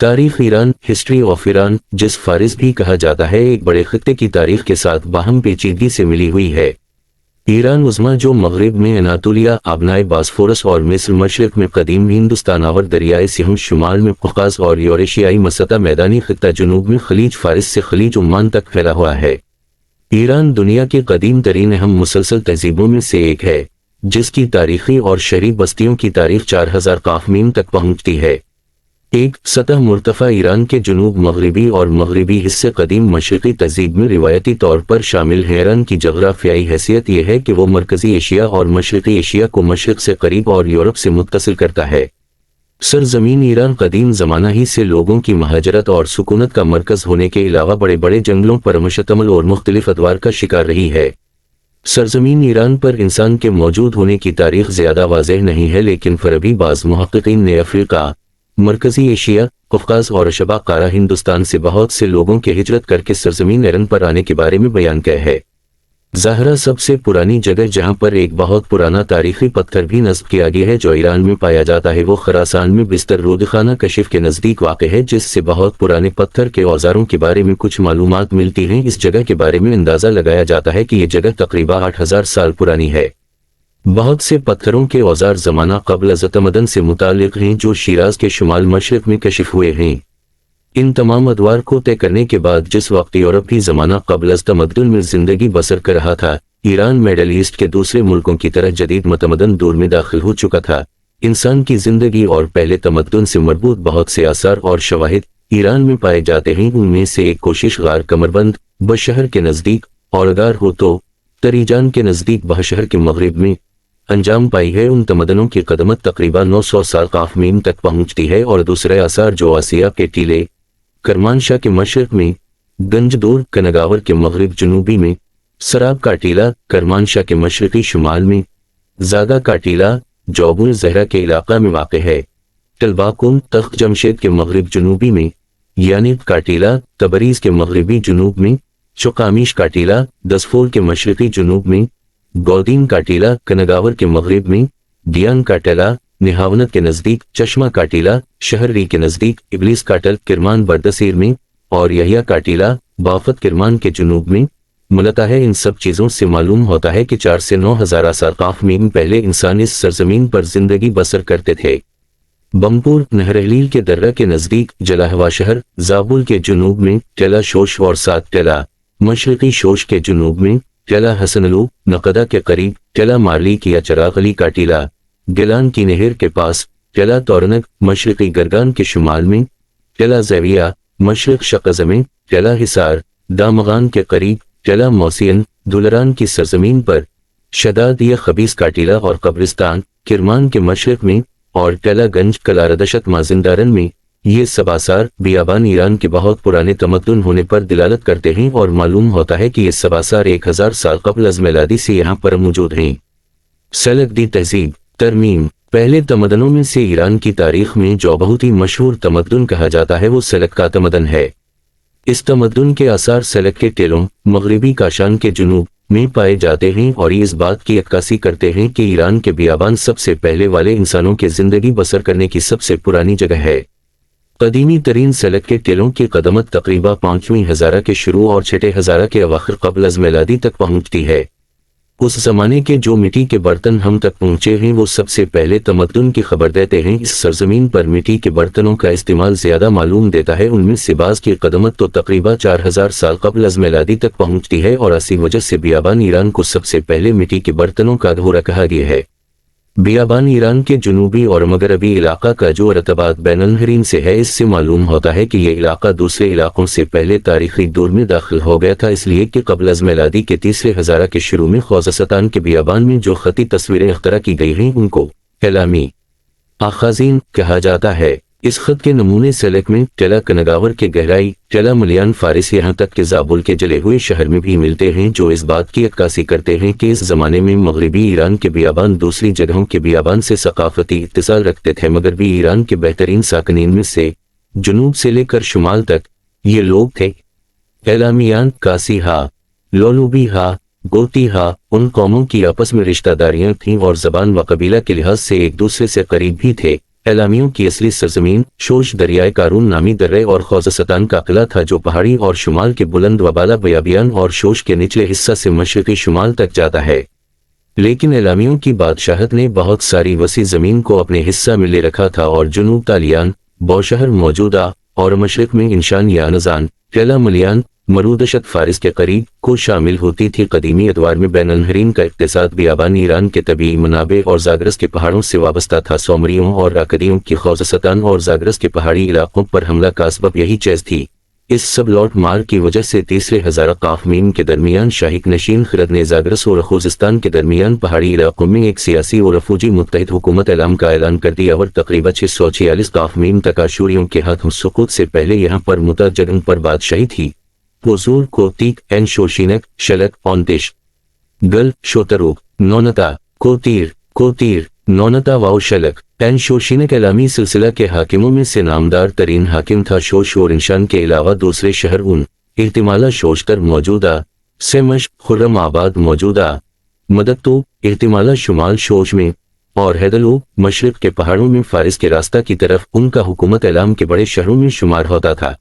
تاریخ Iran, history of Iran, جس فارس بھی کہا جاتا ہے، ایک بڑے خطے کی تاریخ کے ساتھ باہم پیچیدگی سے ملی ہوئی ہے۔ ایران عظمیٰ، جو مغرب میں اناطولیہ، آبنائے باسفورس اور مصر، مشرق میں قدیم ہندوستان اور دریائے سیہون، شمال میں قفقاز اور یوریشیائی مسطح، میدانی خطہ جنوب میں خلیج فارس سے خلیج عمان تک پھیلا ہوا ہے۔ ایران دنیا کے قدیم ترین اہم مسلسل تہذیبوں میں سے ایک ہے، جس کی تاریخی اور شہری بستیوں کی تاریخ 4000 قافمین تک پہنچتی ہے۔ ایک سطح مرتفع ایران کے جنوب مغربی اور مغربی حصے قدیم مشرقی تہذیب میں روایتی طور پر شامل ہیں۔ ایران کی جغرافیائی حیثیت یہ ہے کہ وہ مرکزی ایشیا اور مشرقی ایشیا کو مشرق سے قریب اور یورپ سے متصل کرتا ہے۔ سرزمین ایران قدیم زمانہ ہی سے لوگوں کی مہاجرت اور سکونت کا مرکز ہونے کے علاوہ بڑے بڑے جنگلوں پر مشتمل اور مختلف ادوار کا شکار رہی ہے۔ سرزمین ایران پر انسان کے موجود ہونے کی تاریخ زیادہ واضح نہیں ہے، لیکن فربی بعض محققین نے افریقہ، مرکزی ایشیا، قفقاز اور شبہ قارہ ہندوستان سے بہت سے لوگوں کے ہجرت کر کے سرزمین ایران پر آنے کے بارے میں بیان کیا ہے۔ ظاہرہ سب سے پرانی جگہ جہاں پر ایک بہت پرانا تاریخی پتھر بھی نصب کیا گیا ہے جو ایران میں پایا جاتا ہے، وہ خراسان میں بستر رودخانہ کشف کے نزدیک واقع ہے، جس سے بہت پرانے پتھر کے اوزاروں کے بارے میں کچھ معلومات ملتی ہیں۔ اس جگہ کے بارے میں اندازہ لگایا جاتا ہے کہ یہ جگہ تقریباً 8000 سال پرانی ہے۔ بہت سے پتھروں کے اوزار زمانہ قبل از تمدن سے متعلق ہیں جو شیراز کے شمال مشرق میں کشف ہوئے ہیں۔ ان تمام ادوار کو طے کرنے کے بعد جس وقت یورپ بھی زمانہ قبل از تمدن میں زندگی بسر کر رہا تھا، ایران میڈل ایسٹ کے دوسرے ملکوں کی طرح جدید متمدن دور میں داخل ہو چکا تھا۔ انسان کی زندگی اور پہلے تمدن سے مربوط بہت سے آثار اور شواہد ایران میں پائے جاتے ہیں۔ ان میں سے ایک کوشش غار کمربند بشہر کے نزدیک اور اگر ہو تو تریجان کے نزدیک بشہر کے مغرب میں انجام پائی ہے۔ ان تمدنوں کی قدمت تقریباً 900 سال قافمین تک پہنچتی ہے، اور دوسرے آثار جو آسیا کے ٹیلے کرمانشاہ کے مشرق میں، گنج دور کنگاور کے مغرب جنوبی میں، سراب کا ٹیلہ کرمانشاہ کے مشرقی شمال میں، زاگا کا ٹیلہ جوبل زہرہ کے علاقہ میں واقع ہے، ٹلباکون تخت جمشید کے مغرب جنوبی میں، یانیت کا ٹیلہ تبریز کے مغربی جنوب میں، چقامیش کا ٹیلہ دسفول کے مشرقی جنوب میں، گودین کا ٹیلہ کنگاور کے مغرب میں، ڈیان کا ٹیلہ نہاونت کے نزدیک، چشمہ کا ٹیلہ شہری کے نزدیک، ابلیس کا ٹل کرمان بردسیر میں، اور یحییٰ کا ٹیلہ بافت کرمان کے جنوب میں ملتا ہے۔ ان سب چیزوں سے معلوم ہوتا ہے کہ 4 سے 9000 سال قافمین پہلے انسان اس سرزمین پر زندگی بسر کرتے تھے۔ بمپور نہرہلیل کے درہ کے نزدیک، جلاہوا شہر زابل کے جنوب میں، ٹیلہ شوش اور سات ٹیلہ مشرقی شوش کے جنوب میں، ٹیلہ حسنلو نقدہ کے قریب، ٹیلہ مارلی کیا چراغ علی کا ٹیلہ گیلان کی نہر کے پاس، ٹیلہ تورنگ مشرقی گرگان کے شمال میں، ٹیلہ زیویہ مشرق شقز میں، ٹیلہ حصار دامغان کے قریب، ٹیلہ موسین دولران کی سرزمین پر، شداد یہ خبیث کا ٹیلہ اور قبرستان کرمان کے مشرق میں، اور ٹیلہ گنج کلاردشت مازندارن میں۔ یہ سب آثار بیابان ایران کے بہت پرانے تمدن ہونے پر دلالت کرتے ہیں، اور معلوم ہوتا ہے کہ یہ سب آثار 1000 سال قبل از میلادی سے یہاں پر موجود ہیں۔ سلجوقی تہذیب ترمیم پہلے تمدنوں میں سے ایران کی تاریخ میں جو بہت ہی مشہور تمدن کہا جاتا ہے وہ سلجوق کا تمدن ہے۔ اس تمدن کے آثار سلجوق کے ٹیلوں مغربی کاشان کے جنوب میں پائے جاتے ہیں، اور یہ اس بات کی عکاسی کرتے ہیں کہ ایران کے بیابان سب سے پہلے والے انسانوں کے زندگی بسر کرنے کی سب سے پرانی جگہ ہے۔ قدیمی ترین سلجوق کے ٹیلوں کی قدمت تقریباً 5ویں ہزارہ کے شروع اور 6 ہزارہ کے اواخر قبل از میلادی تک پہنچتی ہے۔ اس زمانے کے جو مٹی کے برتن ہم تک پہنچے ہیں وہ سب سے پہلے تمدن کی خبر دیتے ہیں۔ اس سرزمین پر مٹی کے برتنوں کا استعمال زیادہ معلوم دیتا ہے۔ ان میں سے بعض کی قدمت تو تقریباً 4000 سال قبل از میلادی تک پہنچتی ہے، اور اسی وجہ سے بیابان ایران کو سب سے پہلے مٹی کے برتنوں کا دھورا کہا گیا ہے۔ بیابان ایران کے جنوبی اور مغربی علاقہ کا جو ارتباط بین النہرین سے ہے، اس سے معلوم ہوتا ہے کہ یہ علاقہ دوسرے علاقوں سے پہلے تاریخی دور میں داخل ہو گیا تھا، اس لیے کہ قبل از میلادی کے 3 ہزارہ کے شروع میں خوزستان کے بیابان میں جو خطی تصویریں اختراع کی گئی ہیں ان کو اعلامی آخازین کہا جاتا ہے۔ اس خط کے نمونے سلجوق میں ٹیلہ کنگاور کے گہرائی، ٹیلہ ملیان فارس، یہاں تک کہ زابل کے جلے ہوئے شہر میں بھی ملتے ہیں، جو اس بات کی عکاسی کرتے ہیں کہ اس زمانے میں مغربی ایران کے بیابان دوسری جگہوں کے بیابان سے ثقافتی اتصال رکھتے تھے۔ مغربی ایران کے بہترین ساکنین میں سے جنوب سے لے کر شمال تک یہ لوگ تھے۔ اعلامیان کاسی ہا، لولوبی ہا، گوتی ہا، ان قوموں کی آپس میں رشتہ داریاں تھیں اور زبان و قبیلہ کے لحاظ سے ایک دوسرے سے قریب بھی تھے۔ اعلامیوں کی اصلی سرزمین شوش دریائے کارون نامی درے اور خوزستان کا قلعہ تھا جو پہاڑی اور شمال کے بلند و بالا بیابیان اور شوش کے نچلے حصہ سے مشرقی شمال تک جاتا ہے، لیکن اعلامیوں کی بادشاہت نے بہت ساری وسیع زمین کو اپنے حصہ میں لے رکھا تھا اور جنوب تالیان بوشہر موجودہ اور مشرق میں انشان یا نزان قلعہ ملیان مرودشت فارس کے قریب کو شامل ہوتی تھی۔ قدیمی ادوار میں بین النہرین کا اقتصاد بیابان ایران کے طبیعی منابع اور زاگرس کے پہاڑوں سے وابستہ تھا۔ سومریوں اور راکدیوں کی خوزستان اور زاگرس کے پہاڑی علاقوں پر حملہ کا سبب یہی چیز تھی۔ اس سب لوٹ مار کی وجہ سے تیسرے ہزارہ قاف میم کے درمیان شاہک نشین خرد نے زاگرس اور خوزستان کے درمیان پہاڑی علاقوں میں ایک سیاسی اور فوجی متحد حکومت اعلام کا اعلان کر دیا اور تقریباً 646 قاف میم تک آشوریوں کے ہاتھوں سقوط سے پہلے یہاں پر متجدن پر بادشاہی تھی۔ وزور کوتیک این شوشینک شلک اونتش گل شوتروک نونتا کوتیر نونتا واو شلک این شوشینک اعلامی سلسلہ کے حاکموں میں سے نامدار ترین حاکم تھا۔ شوش اور انشان کے علاوہ دوسرے شہر احتمالہ شوشتر موجودہ سیمش خرم آباد موجودہ مدتو احتمالہ شمال شوش میں اور ہیدلو مشرق کے پہاڑوں میں فارس کے راستہ کی طرف ان کا حکومت اعلام کے بڑے شہروں میں شمار ہوتا تھا۔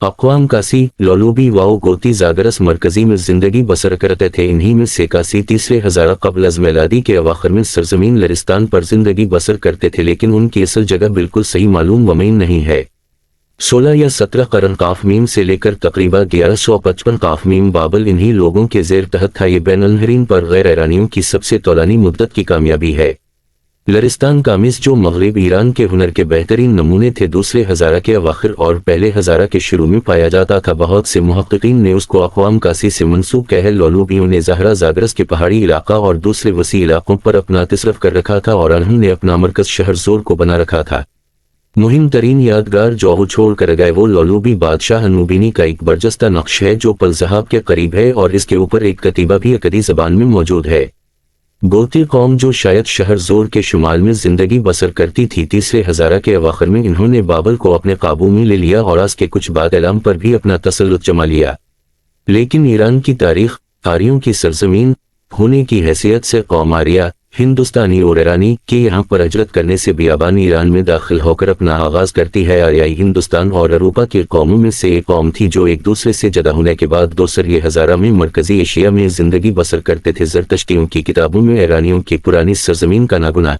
اقوام کاسی لولوبی واؤ گوتی زاگرس مرکزی میں زندگی بسر کرتے تھے، انہی میں سے کاسی تیسرے ہزارہ قبل از میلادی کے اواخر میں سرزمین لرستان پر زندگی بسر کرتے تھے، لیکن ان کی اصل جگہ بالکل صحیح معلوم ومین نہیں ہے۔ 16 یا 17 قرن قاف میم سے لے کر تقریباً 1155 قاف میم بابل انہی لوگوں کے زیر تحت تھا۔ یہ بین النہرین پر غیر ایرانیوں کی سب سے طولانی مدت کی کامیابی ہے۔ لرستان کا مصر جو مغرب ایران کے ہنر کے بہترین نمونے تھے، دوسرے ہزارہ کے اواخر اور پہلے ہزارہ کے شروع میں پایا جاتا تھا۔ بہت سے محققین نے اس کو اقوام کاسی سے منسوب کہہ لولوبیوں نے زہرا زاگرس کے پہاڑی علاقہ اور دوسرے وسیع علاقوں پر اپنا تصرف کر رکھا تھا اور انہوں نے اپنا مرکز شہر زور کو بنا رکھا تھا۔ مہم ترین یادگار جو چھوڑ کر گئے وہ لولوبی بادشاہ انوبینی کا ایک برجستہ نقش ہے جو پلزہاب کے قریب ہے اور اس کے اوپر ایک کتیبہ بھی اکدی زبان میں موجود ہے۔ گوتی قوم جو شاید شہر زور کے شمال میں زندگی بسر کرتی تھی، تیسرے ہزارہ کے اواخر میں انہوں نے بابل کو اپنے قابو میں لے لیا اور آج کے کچھ بعد اعلام پر بھی اپنا تسلط جما لیا۔ لیکن ایران کی تاریخ آریوں کی سرزمین ہونے کی حیثیت سے قوم آریہ ہندوستانی اور ایرانی کے یہاں پر ہجرت کرنے سے بیابان ایران میں داخل ہو کر اپنا آغاز کرتی ہے۔ آریائی ہندوستان اور اروپا کی قوموں میں سے ایک قوم تھی جو ایک دوسرے سے جدا ہونے کے بعد دوسرے ہزارہ میں مرکزی ایشیا میں زندگی بسر کرتے تھے۔ زرتشتیوں کی کتابوں میں ایرانیوں کی پرانی سرزمین کا ناگنا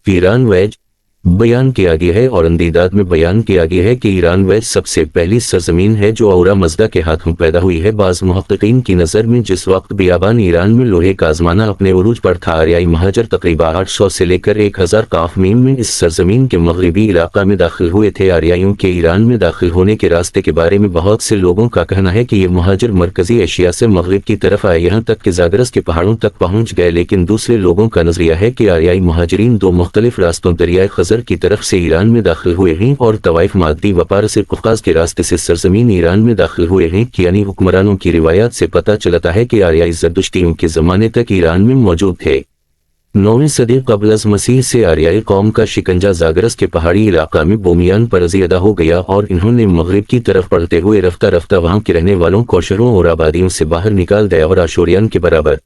ایران ویج بیان کیا گیا ہے اور اندیداد میں بیان کیا گیا ہے کہ ایران ویج سب سے پہلی سرزمین ہے جو اورا مزدہ کے ہاتھوں پیدا ہوئی ہے۔ بعض محققین کی نظر میں جس وقت بیابان ایران میں لوہے کا آزمانہ اپنے عروج پر تھا، آریائی مہاجر تقریباً 800 سے لے کر 1000 قاف میم میں اس سرزمین کے مغربی علاقہ میں داخل ہوئے تھے۔ آریائیوں کے ایران میں داخل ہونے کے راستے کے بارے میں بہت سے لوگوں کا کہنا ہے کہ یہ مہاجر مرکزی ایشیا سے مغرب کی طرف آئے، یہاں تک کہ زاگرس کے پہاڑوں تک پہنچ گئے، لیکن دوسرے لوگوں کا نظریہ ہے کہ آریائی مہاجرین دو مختلف راستوں دریائے خزر کی طرف سے ایران میں داخل ہوئے ہیں اور طوائف مادی وپار سے قفقاز کے راستے سے سرزمین ایران میں داخل ہوئے ہیں۔ یعنی حکمرانوں کی روایات سے پتہ چلتا ہے کہ آریائی زردشتیوں کے زمانے تک ایران میں موجود تھے۔ 9ویں صدی قبل از مسیح سے آریائی قوم کا شکنجہ زاگرس کے پہاڑی علاقہ میں بومیان پر زیادہ ہو گیا اور انہوں نے مغرب کی طرف بڑھتے ہوئے رفتہ رفتہ وہاں کے رہنے والوں کو شہروں اور آبادیوں سے باہر نکال دیا اور آشوریان کے برابر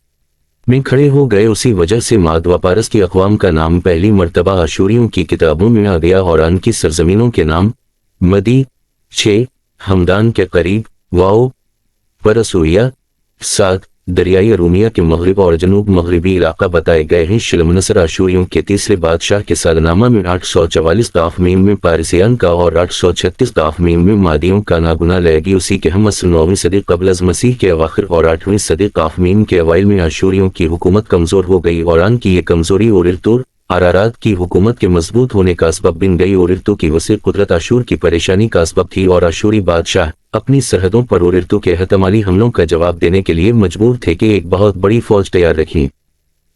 میں کھڑے ہو گئے۔ اسی وجہ سے ماد و پارس کی اقوام کا نام پہلی مرتبہ آشوریوں کی کتابوں میں آ گیا اور ان کی سرزمینوں کے نام مدی 6 ہمدان کے قریب واؤ پرسویا 7 دریائے ارومیہ کے مغرب اور جنوب مغربی علاقہ بتائے گئے ہیں۔ شلمنصر آشوریوں کے تیسرے بادشاہ کے سالنامہ میں 844 قاف میم میں پارسیان کا اور 836 قاف میم میں مادیوں کا ناگنا لے گی۔ اسی کے ہم عصر 9ویں صدی قبل از مسیح کے اواخر اور 8ویں صدی قاف میم کے اوائل میں آشوریوں کی حکومت کمزور ہو گئی اور ان کی یہ کمزوری اورلتور ارارات کی حکومت کے مضبوط ہونے کا اسباب بن گئی۔ اورلتو کی وسیع قدرت آشور کی پریشانی کا اسباب تھی اور آشوری بادشاہ اپنی سرحدوں پر اورلتو کے احتمالی حملوں کا جواب دینے کے لیے مجبور تھے کہ ایک بہت بڑی فوج تیار رکھیں۔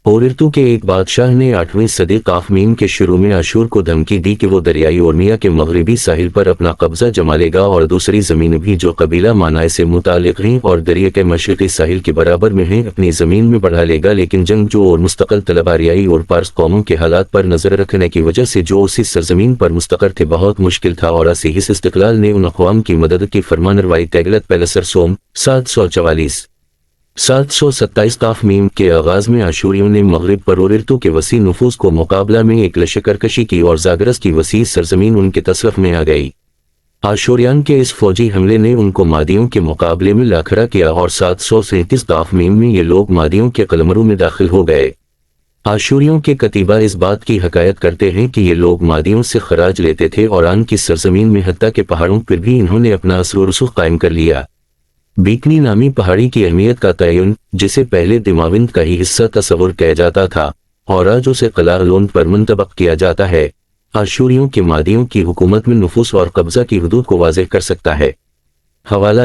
اورلتو کے ایک بادشاہ نے 8ویں صدی قاف میم کے شروع میں آشور کو دھمکی دی کہ وہ دریائے اورمیہ کے مغربی ساحل پر اپنا قبضہ جما لے گا اور دوسری زمین بھی جو قبیلہ مانائے سے متعلق ہیں اور دریا کے مشرقی ساحل کے برابر میں ہیں اپنی زمین میں بڑھا لے گا۔ لیکن جنگجو اور مستقل طلب آریائی اور پارس قوموں کے حالات پر نظر رکھنے کی وجہ سے جو اسی سرزمین پر مستقر تھے بہت مشکل تھا اور اسی اس استقلال نے ان اقوام کی مدد کی فرمانروائی تیگلت پیلسر سوم 744 727 قاف میم کے آغاز میں آشوریوں نے مغرب پر اوررتو کے وسیع نفوذ کو مقابلہ میں ایک لشکر کشی کی اور زاگرس کی وسیع سرزمین ان کے تصرف میں آ گئی۔ آشوریان کے اس فوجی حملے نے ان کو مادیوں کے مقابلے میں لاکھڑا کیا اور 737 قاف میم میں یہ لوگ مادیوں کے قلمرو میں داخل ہو گئے۔ آشوریوں کے کتیبہ اس بات کی حکایت کرتے ہیں کہ یہ لوگ مادیوں سے خراج لیتے تھے اور آن کی سرزمین میں حتیٰ کہ پہاڑوں پر بھی انہوں نے اپنا اثر و رسوخ قائم کر لیا۔ بیکنی نامی پہاڑی کی اہمیت کا تعین، جسے پہلے دماوند کا ہی حصہ تصور کیا جاتا تھا اور آج اسے قلعہ لون پر منطبق کیا جاتا ہے، آشوریوں کے مادیوں کی حکومت میں نفوذ اور قبضہ کی حدود کو واضح کر سکتا ہے۔ حوالہ